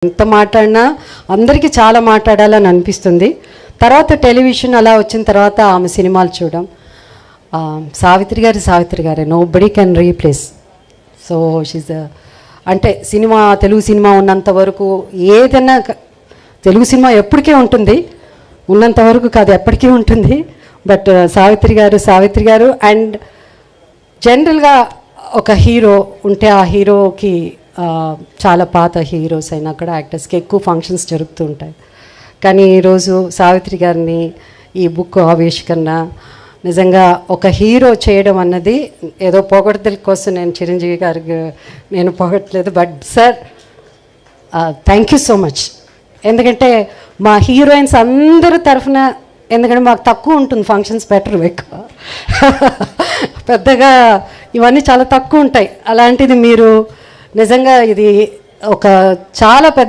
ఎంత మాట్లాడినా అందరికీ చాలా మాట్లాడాలని అనిపిస్తుంది. తర్వాత టెలివిజన్ అలా వచ్చిన తర్వాత ఆమె సినిమాలు చూడడం, సావిత్రి గారే nobody can replace. So she's అంటే తెలుగు సినిమా ఉన్నంత వరకు ఏదైనా తెలుగు సినిమా ఎప్పటికీ ఉంటుంది, ఉన్నంత వరకు కాదు ఎప్పటికీ ఉంటుంది. బట్ సావిత్రి గారు అండ్ జనరల్గా ఒక హీరో ఉంటే ఆ హీరోకి చాలా పాత హీరోస్ అయినా కూడా యాక్టర్స్కి ఎక్కువ ఫంక్షన్స్ జరుగుతూ ఉంటాయి. కానీ ఈరోజు సావిత్రి గారిని ఈ బుక్ ఆవిష్కరణ నిజంగా ఒక హీరో చేయడం అన్నది ఏదో పొగడ్తల కోసం నేను చిరంజీవి గారికి నేను పొగట్లేదు. But sir thank you so much. ఎందుకంటే మా హీరోయిన్స్ అందరి తరఫున, ఎందుకంటే మాకు తక్కువ ఉంటుంది ఫంక్షన్స్, బెటర్ ఎక్కువ పెద్దగా ఇవన్నీ చాలా తక్కువ ఉంటాయి. అలాంటిది మీరు నిజంగా ఇది ఒక చాలా పెద్ద